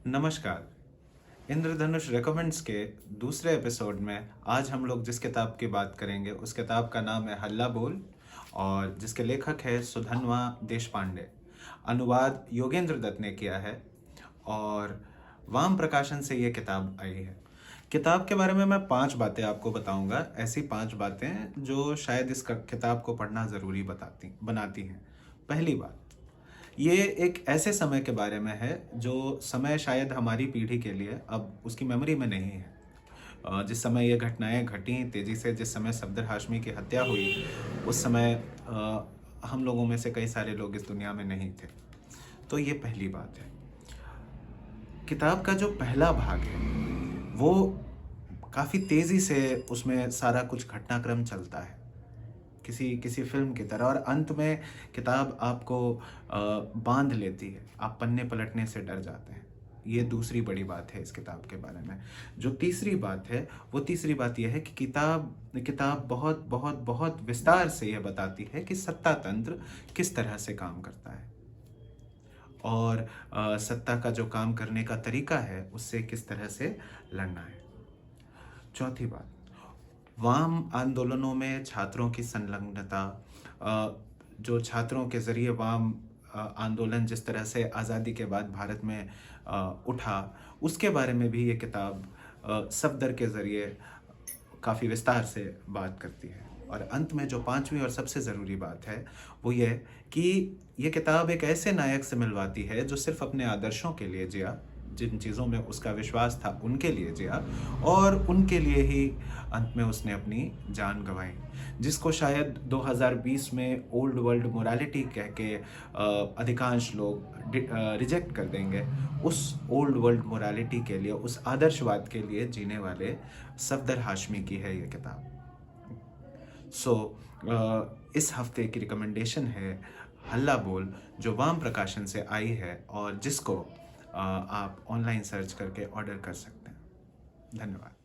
नमस्कार। इंद्रधनुष रेकमेंड्स के दूसरे एपिसोड में आज हम लोग जिस किताब की बात करेंगे उस किताब का नाम है हल्ला बोल और जिसके लेखक है सुधन्वा देशपांडे। अनुवाद योगेंद्र दत्त ने किया है और वाम प्रकाशन से ये किताब आई है। किताब के बारे में मैं 5 बातें आपको बताऊंगा, ऐसी 5 बातें जो शायद इस किताब को पढ़ना ज़रूरी बनाती हैं। पहली बात, ये एक ऐसे समय के बारे में है जो समय शायद हमारी पीढ़ी के लिए अब उसकी मेमोरी में नहीं है। जिस समय ये घटनाएं घटी तेज़ी से, जिस समय सफदर हाशमी की हत्या हुई, उस समय हम लोगों में से कई सारे लोग इस दुनिया में नहीं थे। तो ये पहली बात है। किताब का जो पहला भाग है वो काफ़ी तेज़ी से उसमें सारा कुछ घटनाक्रम चलता है, किसी किसी फिल्म की तरह, और अंत में किताब आपको बांध लेती है। आप पन्ने पलटने से डर जाते हैं। ये दूसरी बड़ी बात है इस किताब के बारे में। जो तीसरी बात है वो तीसरी बात यह है कि किताब बहुत बहुत बहुत विस्तार से यह बताती है कि सत्ता तंत्र किस तरह से काम करता है और सत्ता का जो काम करने का तरीका है उससे किस तरह से लड़ना है। चौथी बात, वाम आंदोलनों में छात्रों की संलग्नता, जो छात्रों के ज़रिए वाम आंदोलन जिस तरह से आज़ादी के बाद भारत में उठा, उसके बारे में भी ये किताब सफदर के ज़रिए काफ़ी विस्तार से बात करती है। और अंत में जो 5वीं और सबसे ज़रूरी बात है वो ये कि ये किताब एक ऐसे नायक से मिलवाती है जो सिर्फ अपने आदर्शों के लिए जिया, जिन चीज़ों में उसका विश्वास था उनके लिए जिया और उनके लिए ही अंत में उसने अपनी जान गंवाई। जिसको शायद 2020 में ओल्ड वर्ल्ड मोरालिटी कह के अधिकांश लोग रिजेक्ट कर देंगे, उस ओल्ड वर्ल्ड मोरालिटी के लिए, उस आदर्शवाद के लिए जीने वाले सफदर हाशमी की है ये किताब। इस हफ्ते की रिकमेंडेशन है हल्ला बोल, जो वाम प्रकाशन से आई है और जिसको आप ऑनलाइन सर्च करके ऑर्डर कर सकते हैं। धन्यवाद।